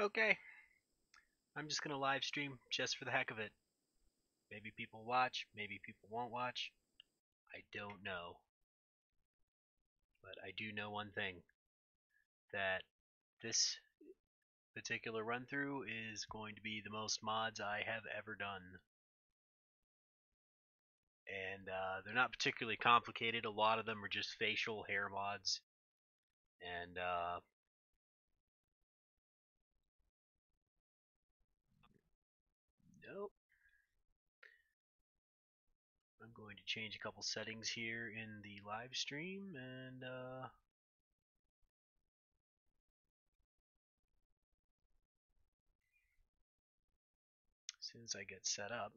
Okay, I'm just gonna live stream just for the heck of it. Maybe people watch, maybe people won't watch. I don't know. But I do know one thing, that this particular run through is going to be the most mods I have ever done. And they're not particularly complicated. A lot of them are just facial hair mods. And nope. I'm going to change a couple settings here in the live stream, and as soon as I get set up.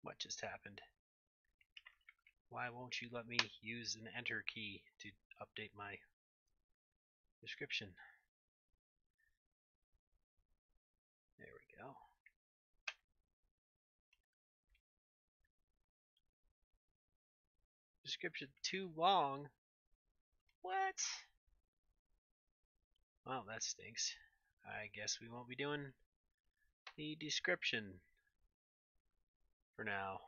What just happened? Why won't you let me use an enter key to update my description? There we go. Description too long? What? Well, that stinks. I guess we won't be doing the description for now.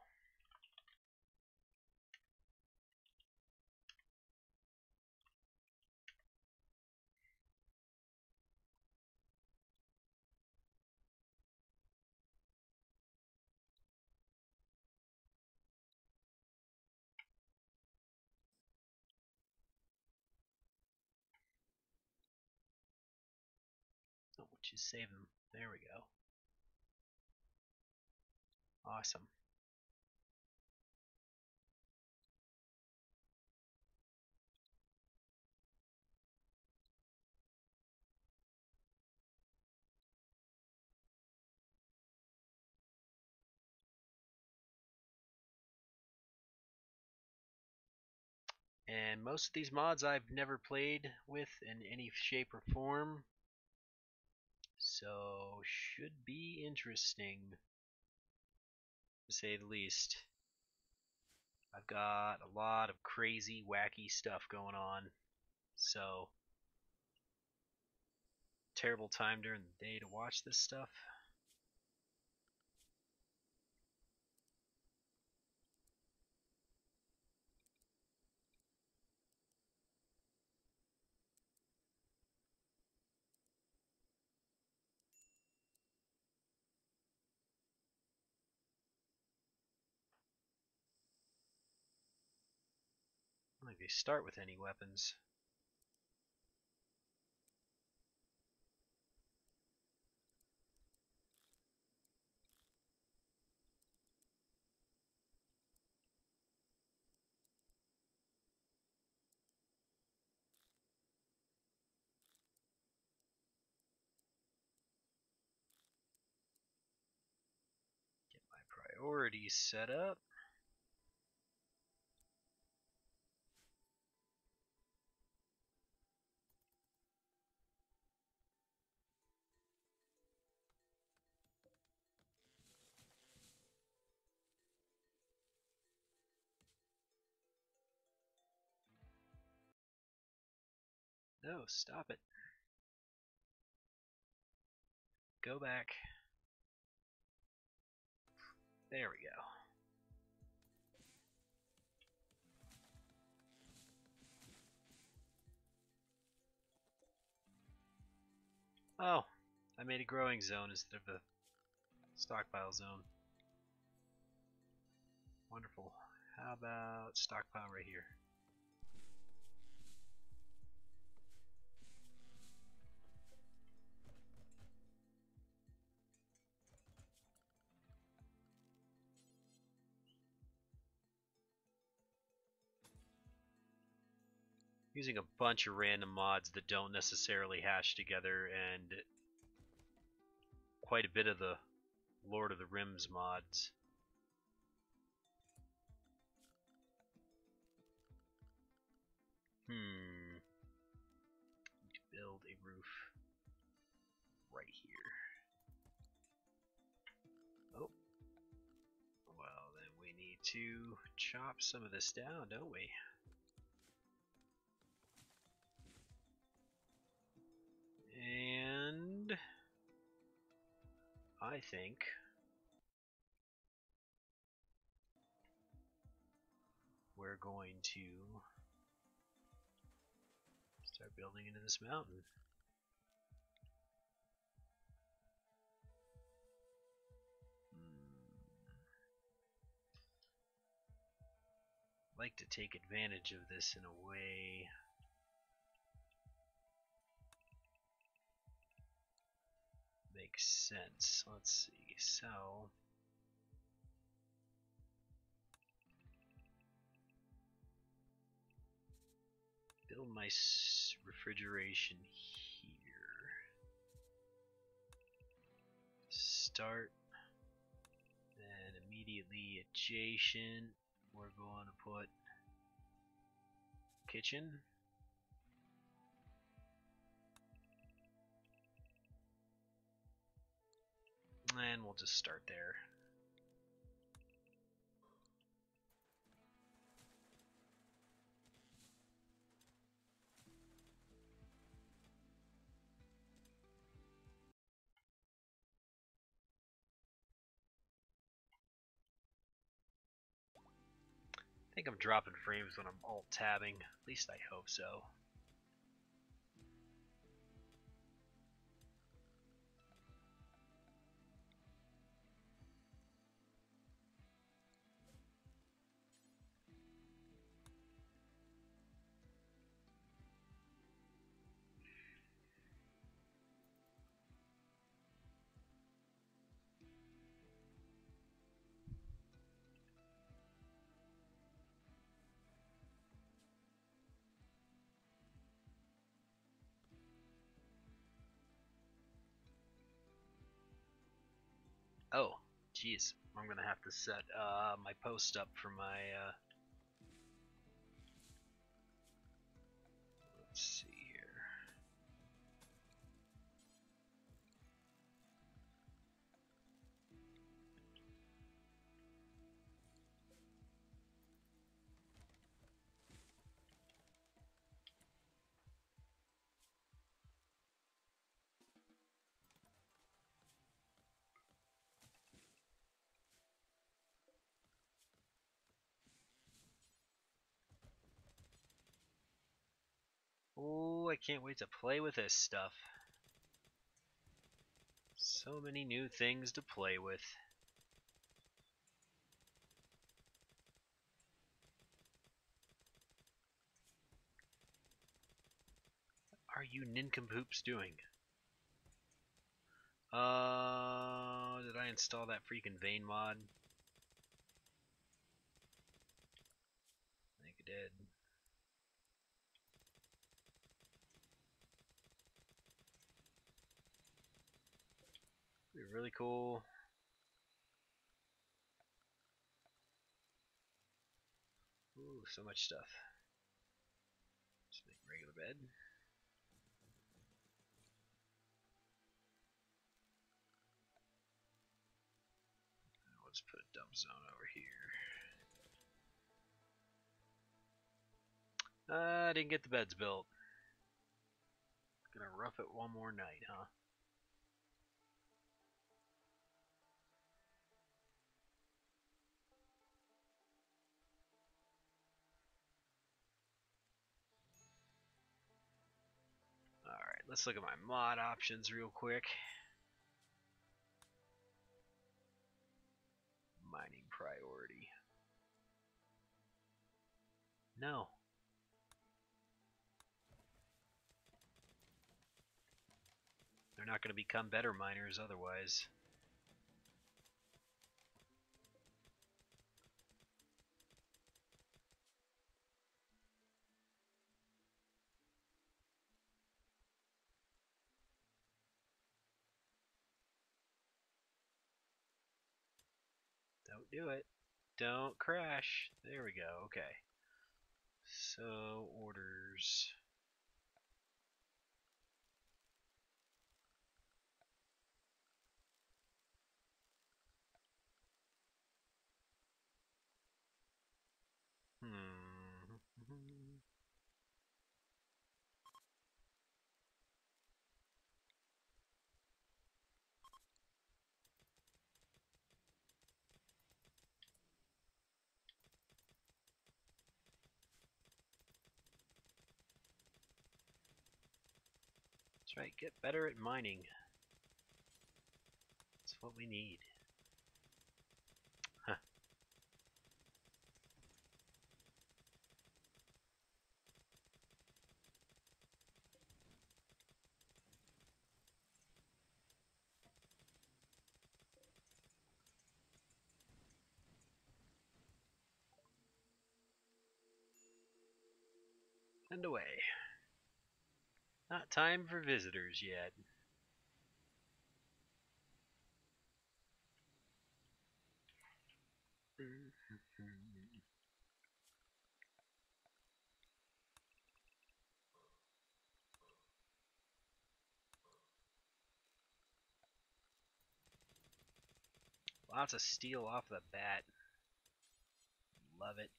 Oh, just save them. There we go. Awesome. And most of these mods I've never played with in any shape or form, so should be interesting, to say the least. I've got a lot of crazy, wacky stuff going on, so terrible time during the day to watch this stuff. I don't think they start with any weapons. Get my priorities set up. No, stop it. Go back. There we go. Oh, I made a growing zone instead of a stockpile zone. Wonderful. How about stockpile right here? Using a bunch of random mods that don't necessarily hash together, and quite a bit of the Lord of the Rims mods. Need to build a roof right here. Oh, well then we need to chop some of this down, don't we? And I think we're going to start building into this mountain. Like to take advantage of this in a way makes sense. Let's see. So build my refrigeration here. Start, and immediately adjacent we're going to put kitchen. And we'll just start there. I think I'm dropping frames when I'm alt-tabbing. At least I hope so. Oh, jeez. I'm gonna have to set my post up for my let's see here. Oh, I can't wait to play with this stuff. So many new things to play with. What are you nincompoops doing? Did I install that freaking vein mod? I think I did. Be really cool. Ooh, so much stuff. Just make a regular bed. Let's put a dump zone over here. I didn't get the beds built. Gonna rough it one more night, huh? Alright, let's look at my mod options real quick. Mining priority. No. They're not going to become better miners otherwise. Don't do it. Don't crash. There we go. Okay. So, orders. That's right, get better at mining. That's what we need. Huh. And away. Not time for visitors yet. Lots of steel off the bat. Love it.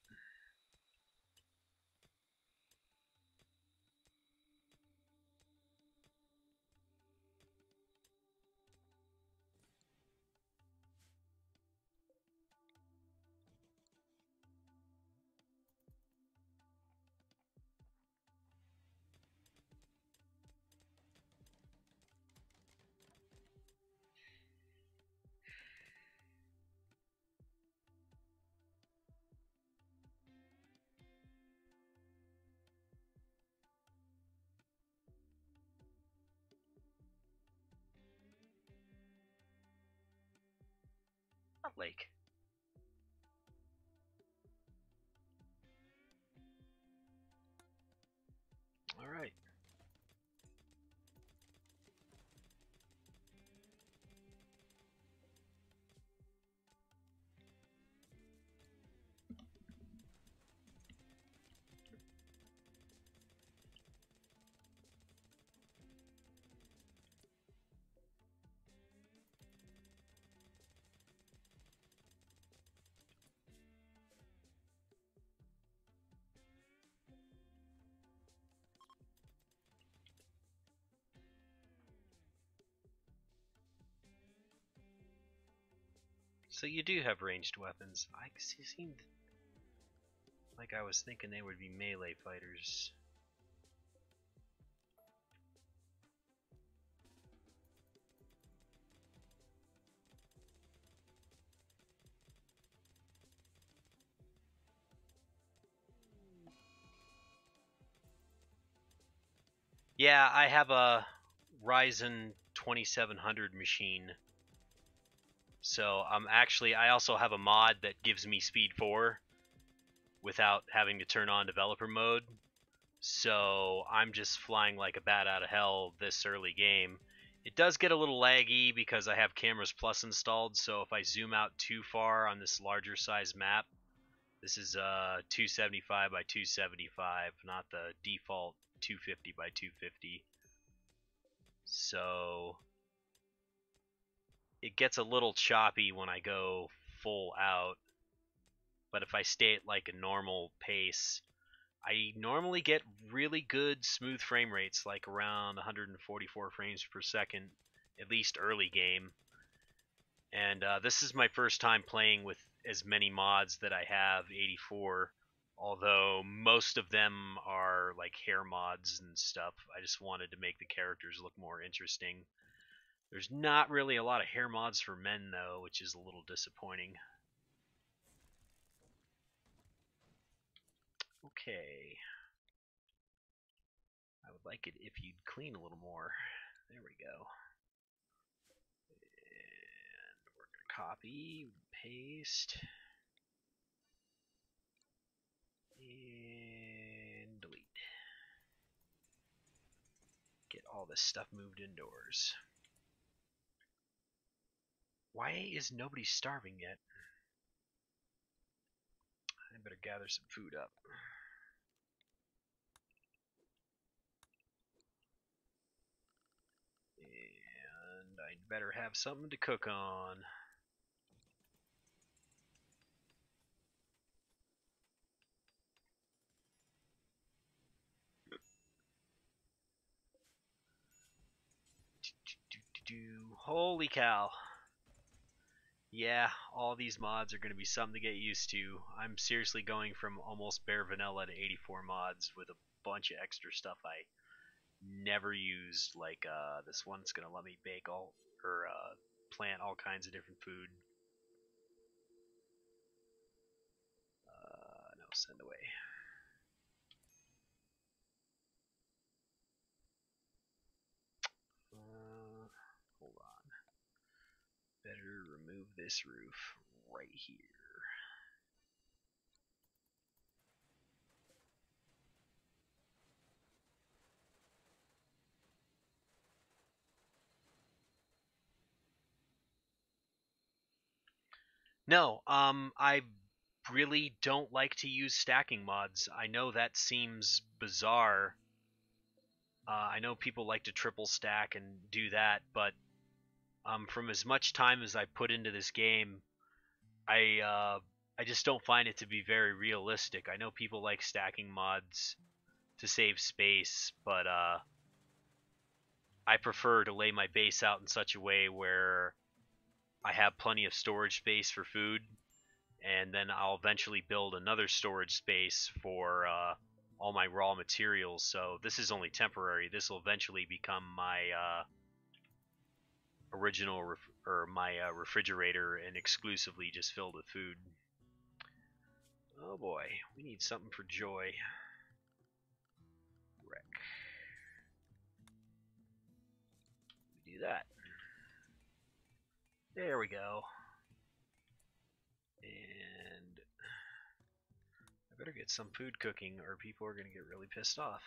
Lake. All right. So you do have ranged weapons. I seemed like I was thinking they would be melee fighters. Yeah, I have a Ryzen 2700 machine. So I also have a mod that gives me speed 4 without having to turn on developer mode. So I'm just flying like a bat out of hell this early game. It does get a little laggy because I have Cameras Plus installed, so if I zoom out too far on this larger size map, this is 275 by 275, not the default 250 by 250. So it gets a little choppy when I go full out, but if I stay at like a normal pace, I normally get really good smooth frame rates, like around 144 frames per second, at least early game. And this is my first time playing with as many mods that I have, 84. Although most of them are like hair mods and stuff. I just wanted to make the characters look more interesting. There's not really a lot of hair mods for men though, which is a little disappointing. Okay. I would like it if you'd clean a little more. There we go. And we're going to copy, paste, and delete. Get all this stuff moved indoors. Why is nobody starving yet? I better gather some food up. And I'd better have something to cook on. Holy cow. Yeah, all these mods are going to be something to get used to. I'm seriously going from almost bare vanilla to 84 mods with a bunch of extra stuff I never used. Like this one's going to let me bake all or plant all kinds of different food. No, send away. Hold on. Better remove this roof right here. No, I really don't like to use stacking mods. I know that seems bizarre. I know people like to triple stack and do that, but from as much time as I put into this game, I just don't find it to be very realistic. I know people like stacking mods to save space, but I prefer to lay my base out in such a way where I have plenty of storage space for food, and then I'll eventually build another storage space for all my raw materials. So this is only temporary. This will eventually become my original my refrigerator and exclusively just filled with food. Oh boy, we need something for Joy. Wreck. We do that. There we go. And I better get some food cooking or people are going to get really pissed off.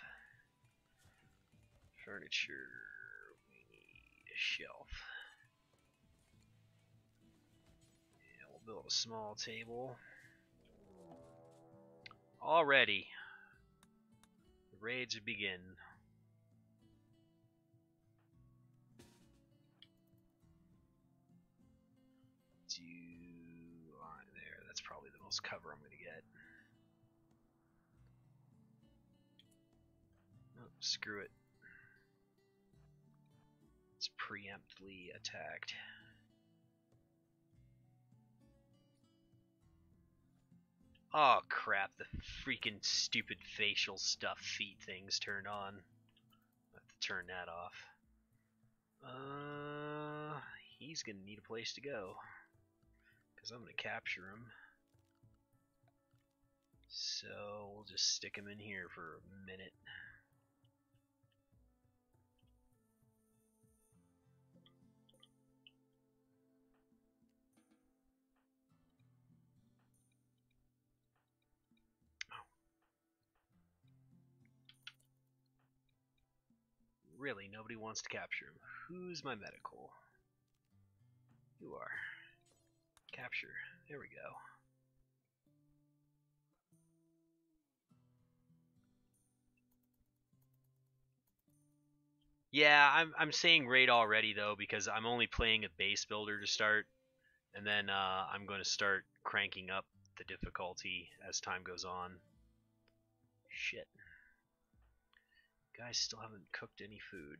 Furniture. We need a shelf. And we'll build a small table. Already. The raids begin. There, that's probably the most cover I'm going to get. Oh, screw it. It's preemptively attacked. Oh crap, the freaking stupid facial stuff feet things turned on. I have to turn that off. He's gonna need a place to go. Because I'm gonna capture him. So we'll just stick him in here for a minute. Really, nobody wants to capture him. Who's my medical? You are. Capture. There we go. Yeah, I'm saying raid already though because I'm only playing a base builder to start, and then I'm going to start cranking up the difficulty as time goes on. Shit. Guys still haven't cooked any food.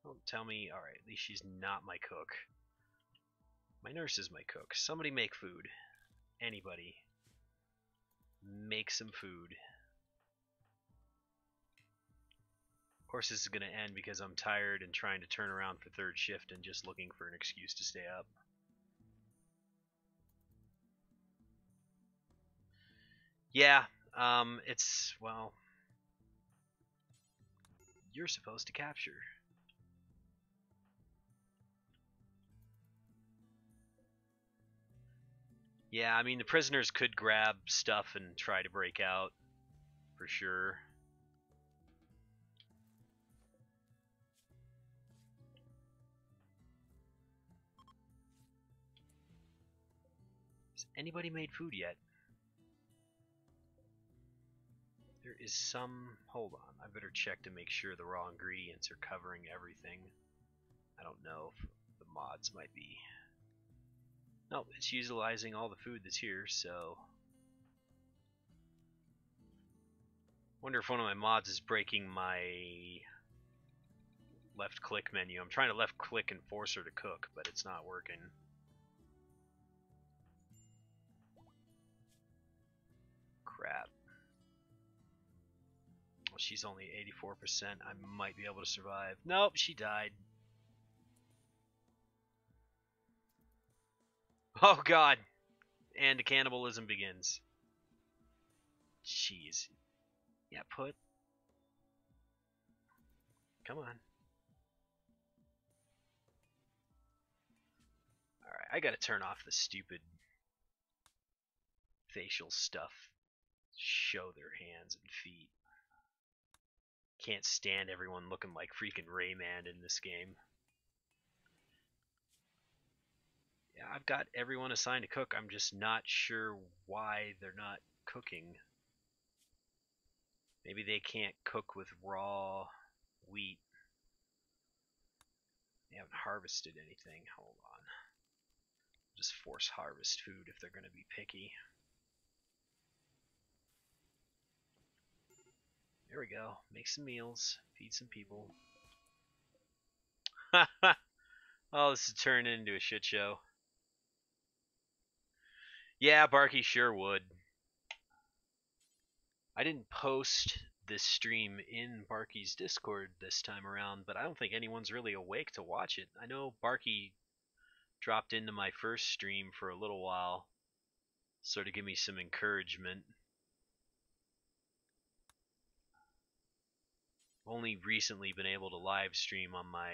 Don't tell me. Alright, at least she's not my cook. My nurse is my cook. Somebody make food. Anybody. make some food. Of course, this is going to end because I'm tired and trying to turn around for third shift and just looking for an excuse to stay up. Yeah, it's, well, you're supposed to capture. Yeah, I mean, the prisoners could grab stuff and try to break out, for sure. Has anybody made food yet? There is some... Hold on, I better check to make sure the raw ingredients are covering everything. I don't know if the mods might be... Nope, it's utilizing all the food that's here, so... Wonder if one of my mods is breaking my left click menu. I'm trying to left click and force her to cook, but it's not working. Crap. Well, she's only 84%. I might be able to survive. Nope, she died. Oh god. And cannibalism begins. Jeez. Yeah, put. Come on. Alright, I gotta turn off the stupid facial stuff. Show their hands and feet. Can't stand everyone looking like freaking Rayman in this game. Yeah, I've got everyone assigned to cook. I'm just not sure why they're not cooking. Maybe they can't cook with raw wheat. They haven't harvested anything. Hold on. Just force harvest food if they're going to be picky. There we go. Make some meals. Feed some people. Oh, this is turning into a shit show. Yeah, Barky sure would. I didn't post this stream in Barky's Discord this time around, but I don't think anyone's really awake to watch it. I know Barky dropped into my first stream for a little while, sort of give me some encouragement. Only recently been able to live stream on my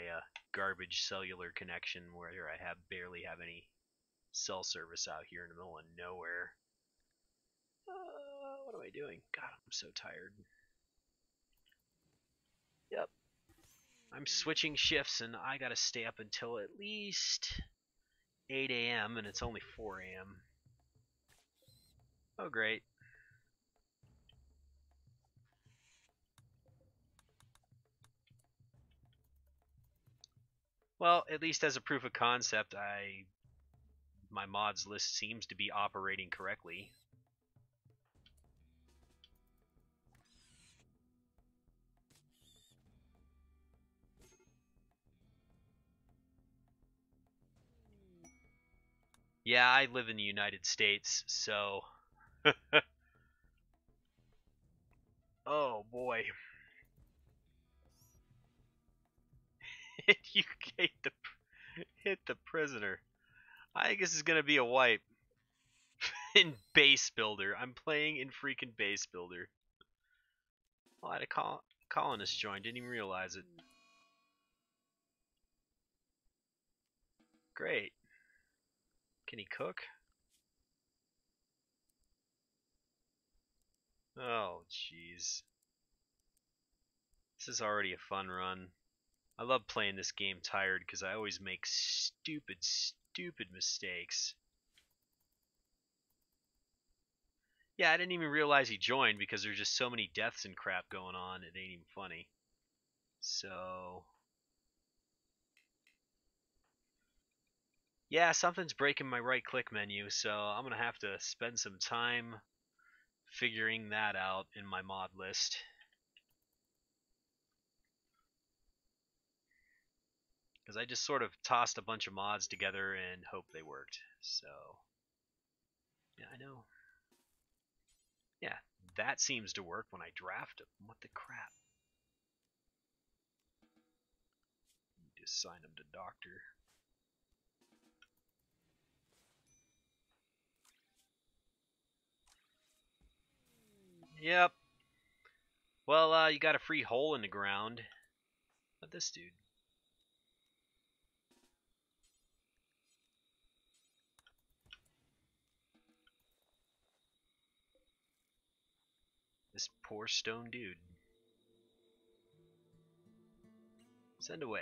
garbage cellular connection where I barely have any cell service out here in the middle of nowhere. What am I doing? God, I'm so tired. Yep. I'm switching shifts and I gotta stay up until at least 8 a.m. and it's only 4 a.m. Oh, great. Well, at least as a proof of concept, my mods list seems to be operating correctly. Yeah, I live in the United States, so... Oh, boy. You hit the prisoner. I think this is going to be a wipe. In Base Builder. I'm playing in freaking Base Builder. Oh, I had a colonist join. Didn't even realize it. Great. Can he cook? Oh, jeez. This is already a fun run. I love playing this game tired because I always make stupid mistakes. Yeah, I didn't even realize he joined because there's just so many deaths and crap going on, it ain't even funny. So... yeah, something's breaking my right click menu, so I'm going to have to spend some time figuring that out in my mod list. Because I just sort of tossed a bunch of mods together and hoped they worked. So, yeah, I know. Yeah, that seems to work when I draft him. What the crap? Just sign him to doctor. Yep. Well, you got a free hole in the ground. Not this dude. This poor stone dude. Send away.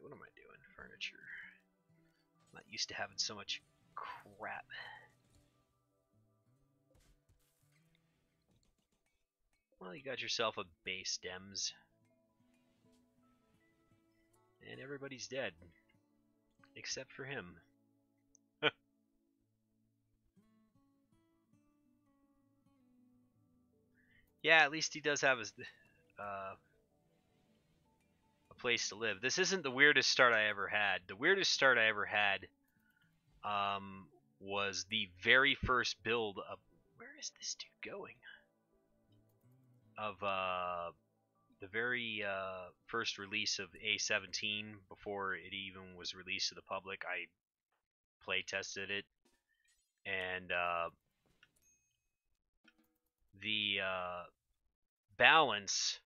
What am I doing? Furniture. I'm not used to having so much crap. Well, you got yourself a base, Dems. And everybody's dead. Except for him. Yeah, at least he does have a place to live. This isn't the weirdest start I ever had. The weirdest start I ever had was the very first build of... Where is this dude going? Of the very first release of A17, before it even was released to the public. I play tested it, and the balance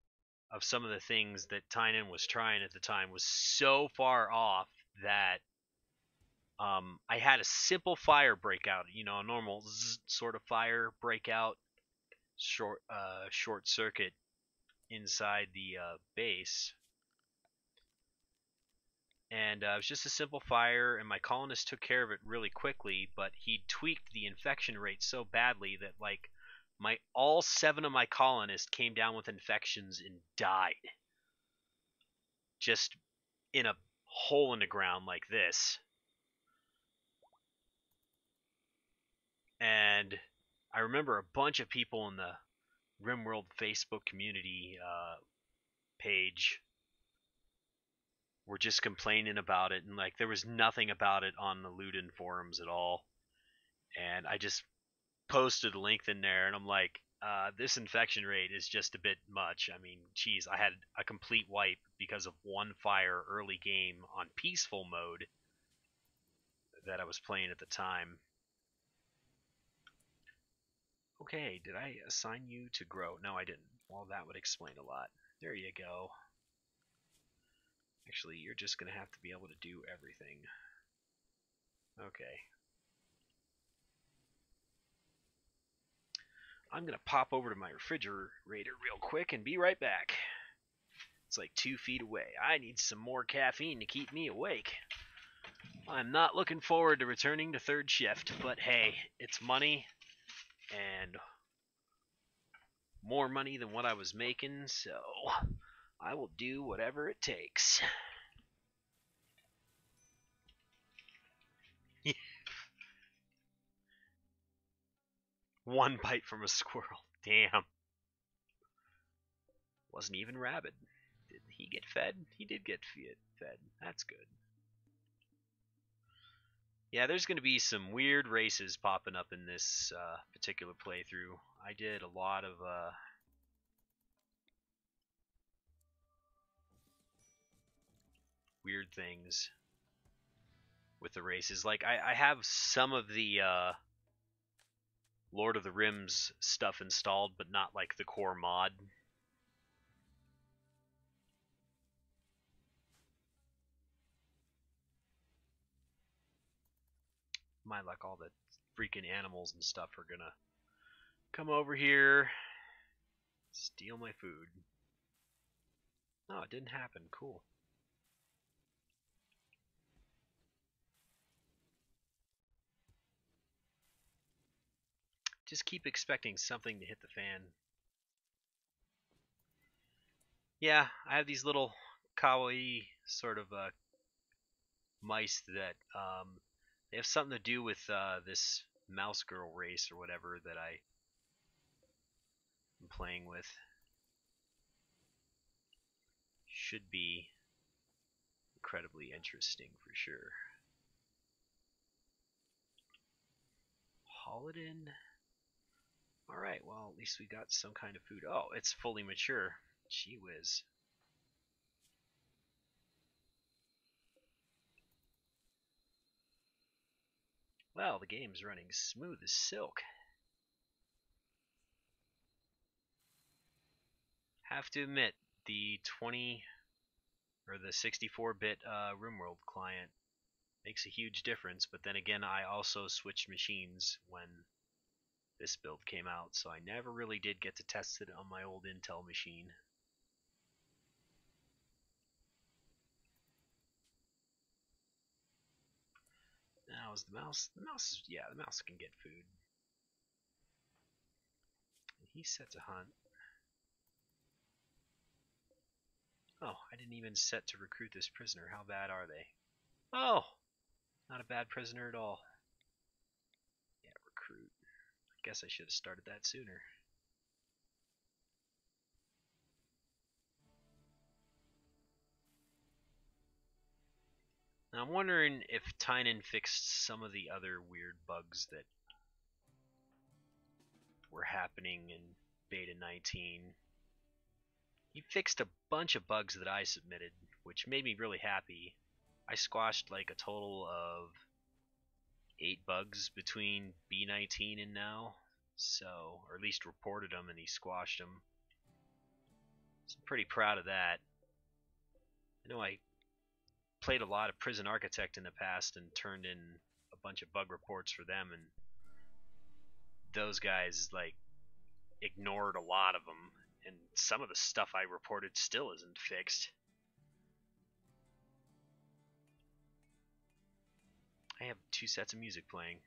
of some of the things that Tynan was trying at the time was so far off that I had a simple fire breakout, a normal sort of fire breakout, short circuit inside the base, and it was just a simple fire, and my colonist took care of it really quickly. But he tweaked the infection rate so badly that like all 7 of my colonists came down with infections and died, just in a hole in the ground like this. And I remember a bunch of people in the RimWorld Facebook community page were just complaining about it, and like there was nothing about it on the Ludin forums at all. And I just posted a link in there, and I'm like, this infection rate is just a bit much. I mean, geez, I had a complete wipe because of one fire early game on peaceful mode that I was playing at the time. Okay, did I assign you to grow? No, I didn't. Well, that would explain a lot. There you go. Actually, you're just going to have to be able to do everything. Okay. I'm going to pop over to my refrigerator real quick and be right back. It's like 2 feet away. I need some more caffeine to keep me awake. I'm not looking forward to returning to third shift, but hey, it's money, and more money than what I was making, so I will do whatever it takes. One bite from a squirrel. Damn. Wasn't even rabid. Did he get fed? He did get fed. That's good. Yeah, there's going to be some weird races popping up in this particular playthrough. I did a lot of weird things with the races. Like, I have some of the Lord of the Rims stuff installed, but not like the core mod. My luck, all the freaking animals and stuff are gonna come over here, steal my food. Oh, it didn't happen. Cool. Just keep expecting something to hit the fan. Yeah, I have these little kawaii sort of mice that they have something to do with this mouse girl race or whatever that I am playing with. Should be incredibly interesting for sure. Haul it in. Alright, well, at least we got some kind of food. Oh, it's fully mature. Gee whiz. Well, the game's running smooth as silk. Have to admit, the 20 or the 64-bit RimWorld client makes a huge difference, but then again, I also switched machines when this build came out, so I never really did get to test it on my old Intel machine. Now is the mouse. The mouse, yeah, the mouse can get food. And he sets a hunt. Oh, I didn't even set to recruit this prisoner. How bad are they? Oh, not a bad prisoner at all. Yeah, recruit. I guess I should have started that sooner. Now I'm wondering if Tynan fixed some of the other weird bugs that were happening in Beta 19. He fixed a bunch of bugs that I submitted, which made me really happy. I squashed like a total of 8 bugs between B19 and now, so, or at least reported them and he squashed them. So I'm pretty proud of that. I know I played a lot of Prison Architect in the past and turned in a bunch of bug reports for them, and those guys like ignored a lot of them, and some of the stuff I reported still isn't fixed. I have 2 sets of music playing.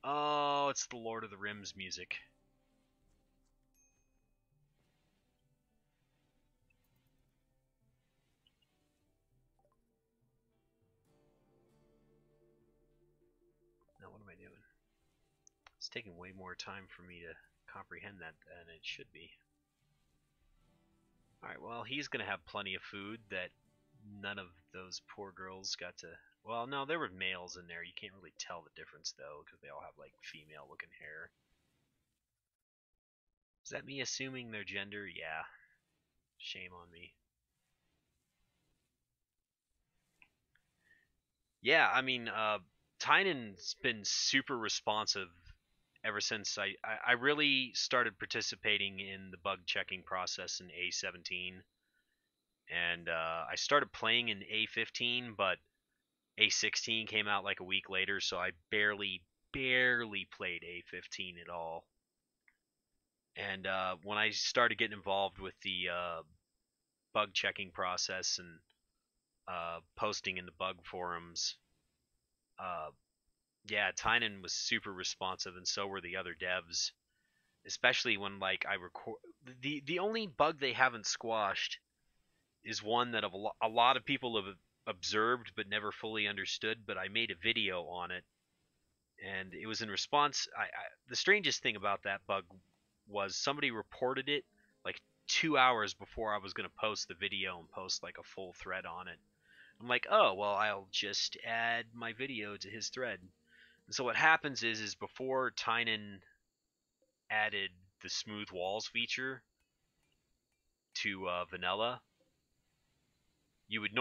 Oh, it's the Lord of the Rims music. Now what am I doing? It's taking way more time for me to comprehend that than it should be. Alright, well, he's going to have plenty of food that none of those poor girls got to... Well, no, there were males in there. You can't really tell the difference, though, because they all have, like, female-looking hair. Is that me assuming their gender? Yeah. Shame on me. Yeah, I mean, Tynan's been super responsive ever since I really started participating in the bug checking process in A17. And I started playing in A15, but A16 came out like a week later, so I barely played A15 at all. And when I started getting involved with the bug checking process and posting in the bug forums, yeah, Tynan was super responsive, and so were the other devs. Especially when like I record the only bug they haven't squashed is one that a lot of people have observed but never fully understood. But I made a video on it, and it was in response. The strangest thing about that bug was somebody reported it like 2 hours before I was going to post the video and post like a full thread on it. I'm like, oh well, I'll just add my video to his thread. And so what happens is before Tynan added the smooth walls feature to vanilla, you would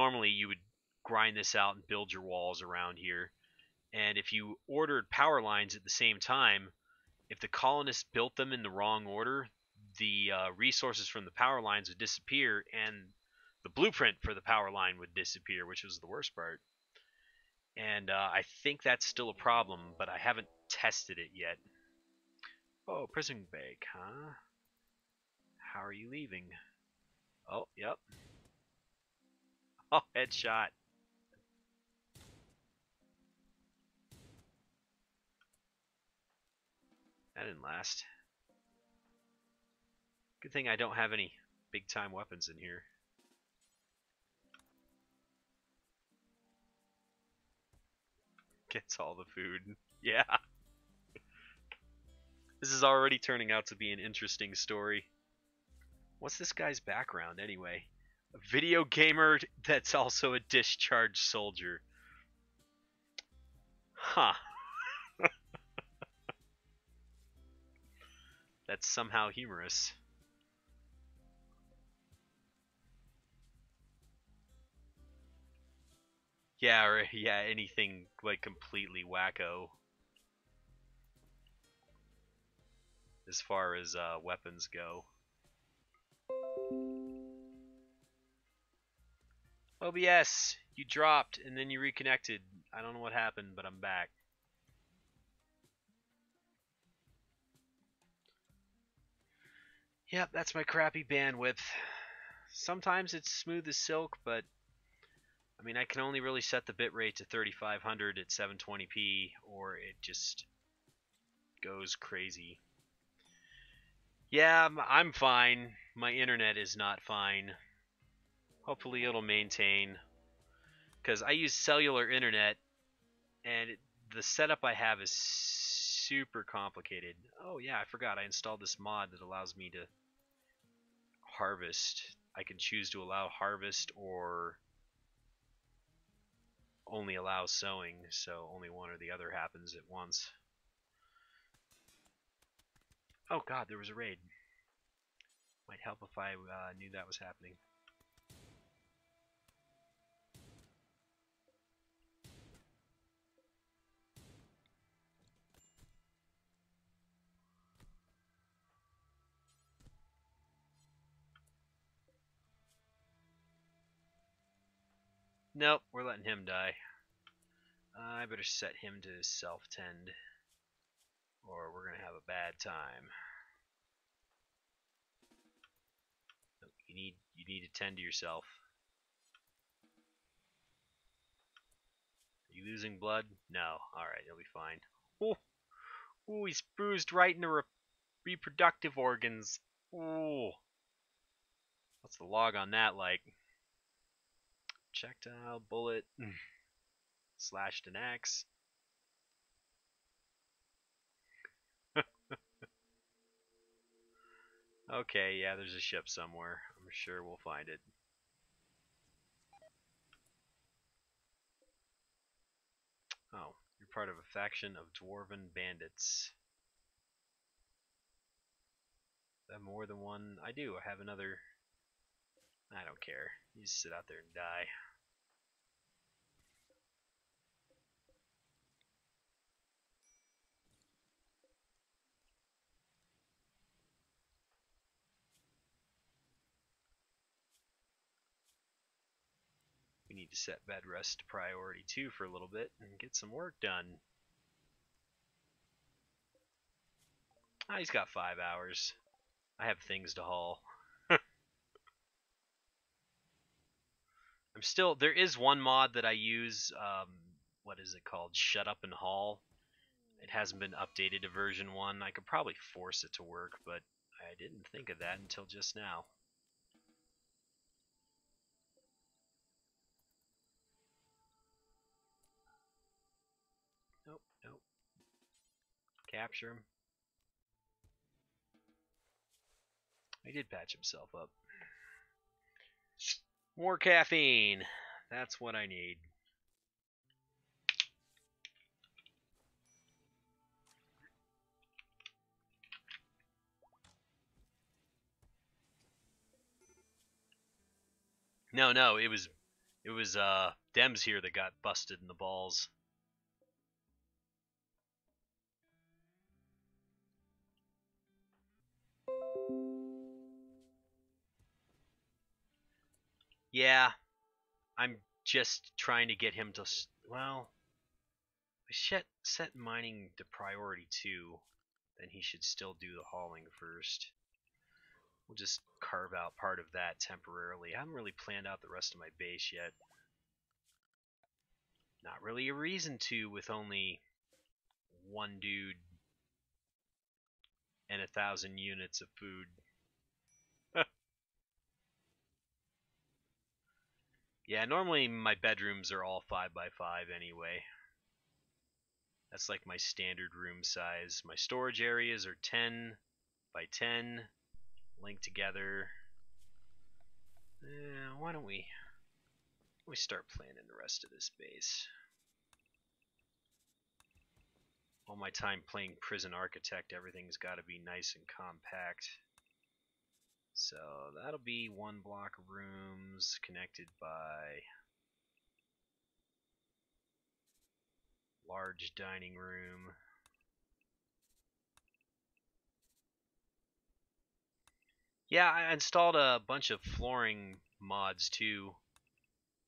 grind this out and build your walls around here. And if you ordered power lines at the same time, if the colonists built them in the wrong order, the resources from the power lines would disappear, and the blueprint for the power line would disappear, which was the worst part. And I think that's still a problem, but I haven't tested it yet. Oh, prison break, huh? How are you leaving? Oh, yep. Oh, headshot. That didn't last. Good thing I don't have any big time weapons in here. Gets all the food. Yeah. This is already turning out to be an interesting story. What's this guy's background anyway? A video gamer that's also a discharged soldier. Huh. That's somehow humorous. Yeah, or yeah, anything like completely wacko as far as weapons go. OBS, you dropped and then you reconnected. I don't know what happened, but I'm back. Yep, that's my crappy bandwidth. Sometimes it's smooth as silk, but I mean, I can only really set the bitrate to 3500 at 720p, or it just goes crazy. Yeah, I'm fine. My internet is not fine. Hopefully it'll maintain, because I use cellular internet, and the setup I have is super complicated. Oh yeah, I forgot. I installed this mod that allows me to harvest. I can choose to allow harvest or only allow sowing, so only one or the other happens at once. Oh god, there was a raid. Might help if I knew that was happening. Nope, we're letting him die. I better set him to self-tend, or we're gonna have a bad time. Nope, you need to tend to yourself. Are you losing blood? No. Alright, you'll be fine. Ooh, ooh, he's bruised right in the reproductive organs. Ooh. What's the log on that like? Projectile, bullet, slashed an axe. Okay, yeah, there's a ship somewhere. I'm sure we'll find it. Oh, you're part of a faction of dwarven bandits. I have more than one. I do. I have another. I don't care. You just sit out there and die. We need to set bed rest to priority 2 for a little bit and get some work done. Ah, he's got 5 hours. I have things to haul. I'm still. There is one mod that I use. What is it called? Shut Up and Haul. It hasn't been updated to version 1. I could probably force it to work, but I didn't think of that until just now. Nope, nope. Capture him. He did patch himself up. More caffeine. That's what I need. No, it was Dems here that got busted in the balls. Yeah, I'm just trying to get him to. Well, I set mining to priority 2, then he should still do the hauling first. We'll just carve out part of that temporarily. I haven't really planned out the rest of my base yet. Not really a reason to with only one dude and 1,000 units of food. Yeah, normally my bedrooms are all 5x5 anyway. That's like my standard room size. My storage areas are 10 by 10, linked together. don't we start planning the rest of this base? All my time playing Prison Architect, everything's got to be nice and compact. So that'll be one block of rooms connected by large dining room. Yeah, I installed a bunch of flooring mods too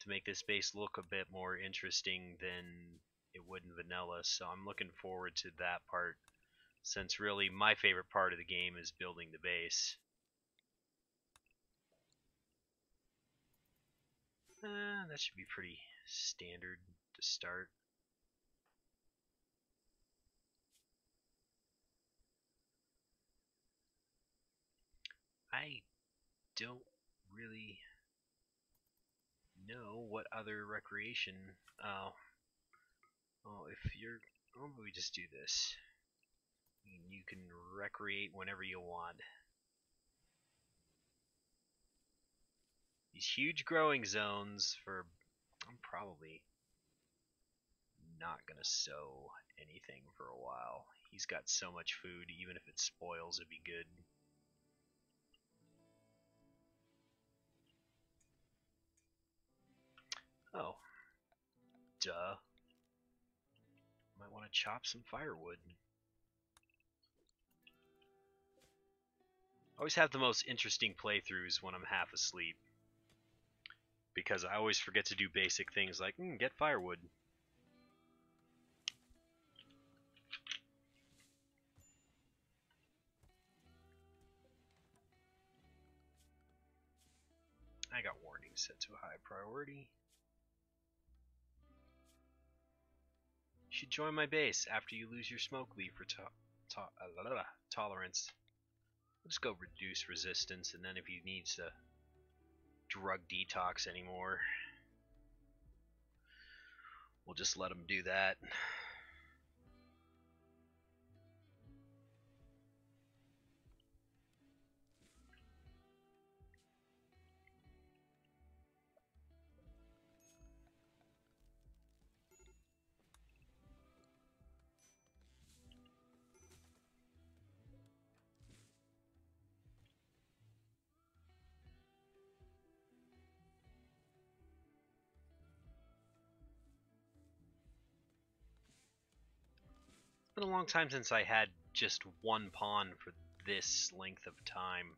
to make this base look a bit more interesting than it would in vanilla, so I'm looking forward to that part, since really my favorite part of the game is building the base. That should be pretty standard to start. I don't really know what other recreation. Oh, if you're, we just do this. You can recreate whenever you want. These huge growing zones for, I'm probably not gonna sow anything for a while. He's got so much food, even if it spoils, it'd be good. Oh, duh. Might want to chop some firewood. I always have the most interesting playthroughs when I'm half asleep, because I always forget to do basic things like get firewood. I got warnings set to a high priority. You should join my base after you lose your smoke leaf tolerance. We'll just go reduce resistance, and then if he needs to drug detox anymore, we'll just let him do that. It's been a long time since I had just one pawn for this length of time.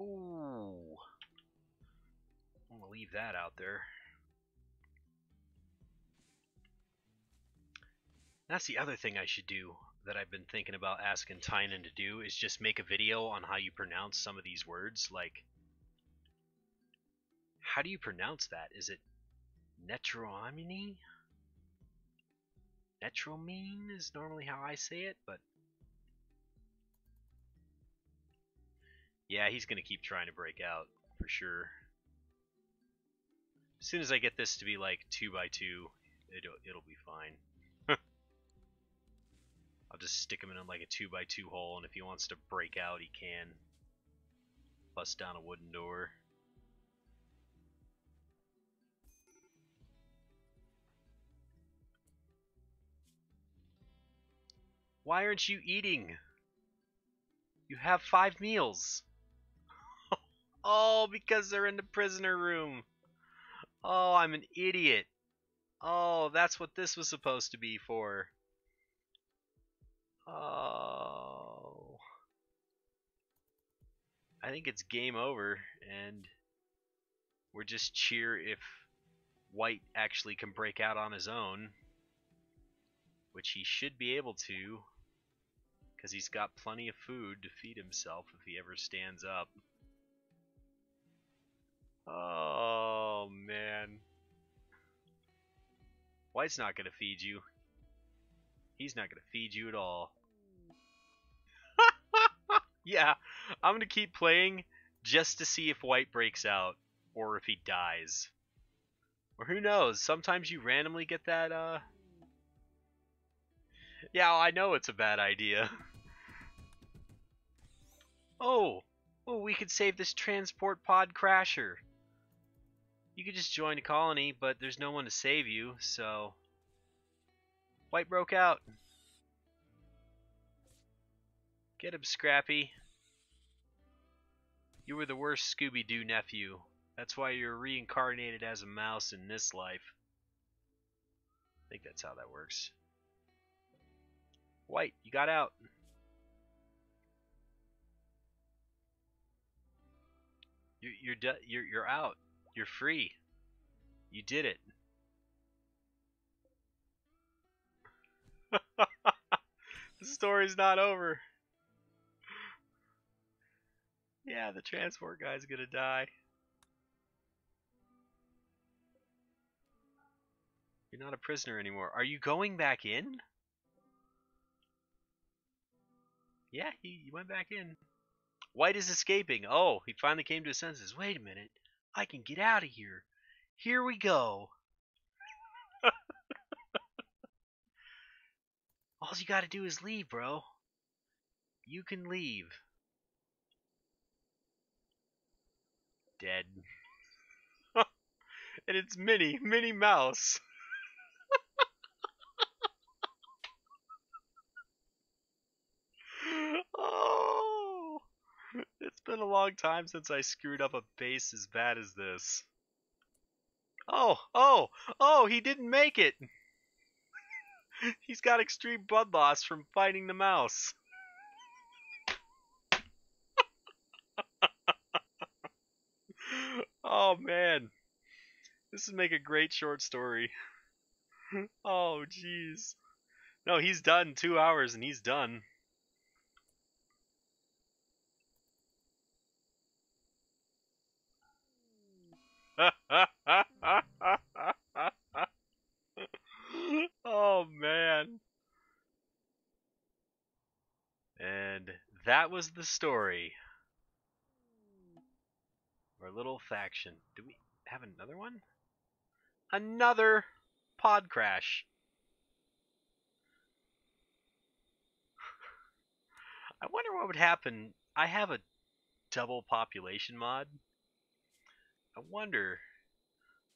Ooh. I'm gonna leave that out there. That's the other thing I should do that I've been thinking about asking Tynan to do, is just make a video on how you pronounce some of these words. Like, how do you pronounce that? Is it Netromini? Netromine is normally how I say it, but yeah, he's gonna keep trying to break out for sure. As soon as I get this to be like 2x2, it'll be fine. I'll just stick him in like a 2x2 hole, and if he wants to break out, he can. Bust down a wooden door. Why aren't you eating? You have 5 meals. Oh, because they're in the prisoner room. Oh, I'm an idiot. Oh, that's what this was supposed to be for. Oh. I think it's game over, and we're just cheer if White actually can break out on his own, which he should be able to, because he's got plenty of food to feed himself if he ever stands up. Oh, man. White's not going to feed you. He's not going to feed you at all. Yeah, I'm going to keep playing just to see if White breaks out or if he dies. Or who knows, sometimes you randomly get that, Yeah, I know it's a bad idea. Oh, we could save this transport pod crasher. You could just join a colony, but there's no one to save you, so... White broke out. Get him, Scrappy. You were the worst Scooby-Doo nephew. That's why you're reincarnated as a mouse in this life. I think that's how that works. White, you got out. You're out. You're free. You did it. The story's not over. Yeah, the transport guy's gonna die. You're not a prisoner anymore. Are you going back in? Yeah, he went back in. White is escaping. Oh, he finally came to his senses. Wait a minute. I can get out of here. Here we go. All you gotta do is leave, bro. You can leave. Dead. And it's Minnie Mouse. Oh, it's been a long time since I screwed up a base as bad as this. Oh, he didn't make it. He's got extreme blood loss from fighting the mouse. Oh man, this would make a great short story. Oh jeez. No, he's done. 2 hours and he's done. Oh man. And that was the story. Our little faction. Do we have another one? Another pod crash. I wonder what would happen. I have a double population mod. I wonder.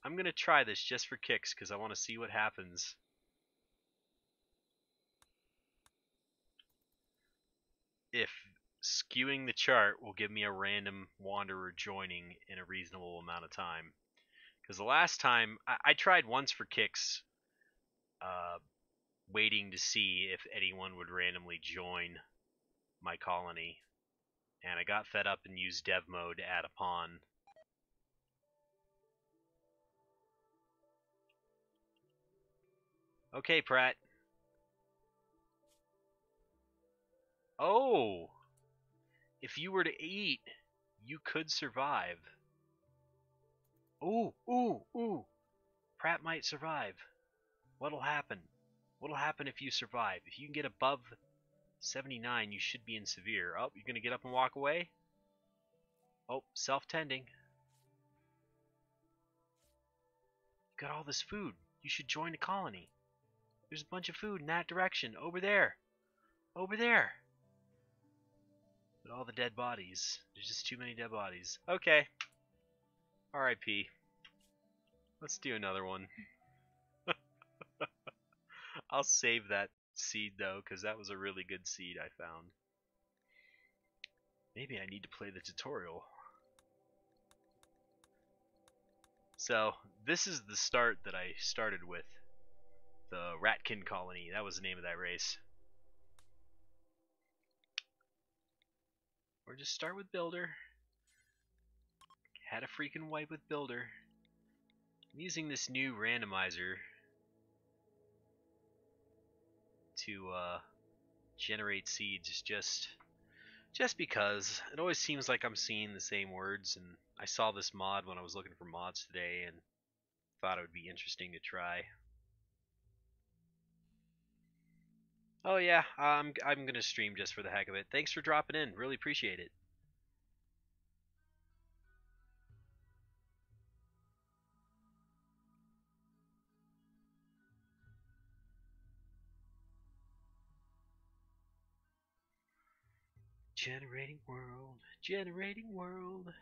I'm going to try this just for kicks because I want to see what happens. If skewing the chart will give me a random wanderer joining in a reasonable amount of time. Because the last time, I tried once for kicks, waiting to see if anyone would randomly join my colony. And I got fed up and used dev mode to add a pawn. Okay, Pratt. Oh! If you were to eat, you could survive. Ooh. Pratt might survive. What'll happen? What'll happen if you survive? If you can get above 79, you should be in severe. Oh, you're going to get up and walk away? Oh, self-tending. You got all this food. You should join a colony. There's a bunch of food in that direction. Over there. Over there. But all the dead bodies. There's just too many dead bodies. Okay. R.I.P. Let's do another one. I'll save that seed though, because that was a really good seed I found. Maybe I need to play the tutorial. So, this is the start that I started with. The Ratkin Colony. That was the name of that race. Or just start with Builder. Had a freaking wipe with Builder. I'm using this new randomizer to generate seeds just because it always seems like I'm seeing the same words, and I saw this mod when I was looking for mods today and thought it would be interesting to try. Oh yeah, I'm gonna stream just for the heck of it. Thanks for dropping in, really appreciate it. Generating world. Generating world.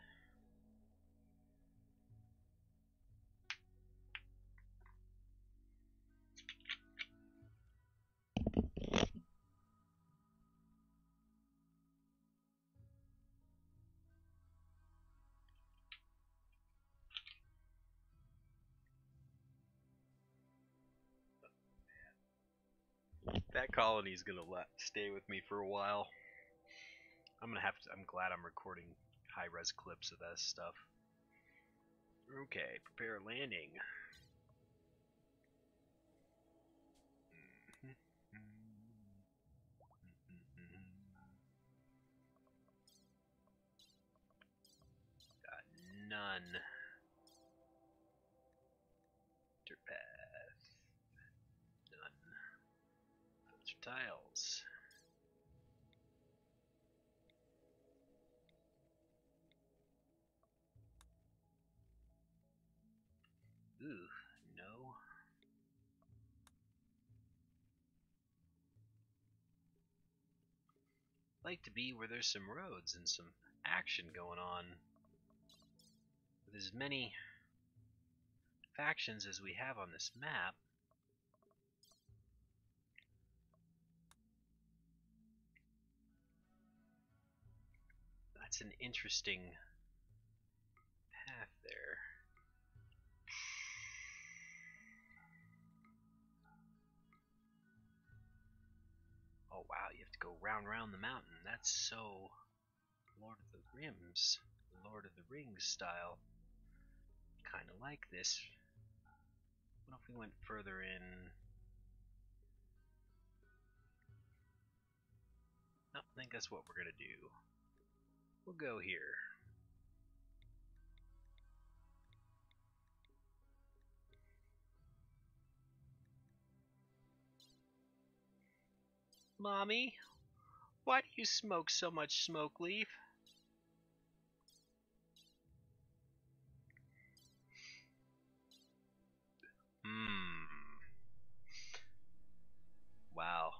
That colony's gonna stay with me for a while. I'm glad I'm recording high-res clips of that stuff. Okay, prepare landing. Got none. Dirt path. None. Those are tiles. Ooh, no. Like to be where there's some roads and some action going on. With as many factions as we have on this map, that's an interesting path there. Oh wow, you have to go round the mountain. That's so Lord of the Rims, Lord of the Rings style. Kind of like this. What if we went further in? No, I think that's what we're gonna do. We'll go here. Mommy, why do you smoke so much smoke leaf? Wow.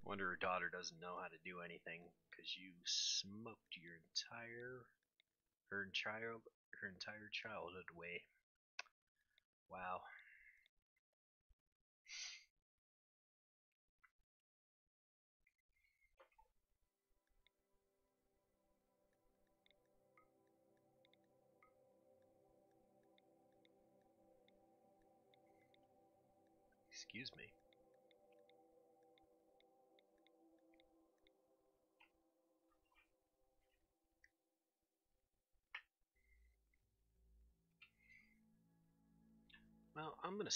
Wonder her daughter doesn't know how to do anything because you smoked her entire childhood away. Wow. Excuse me. Well, I'm gonna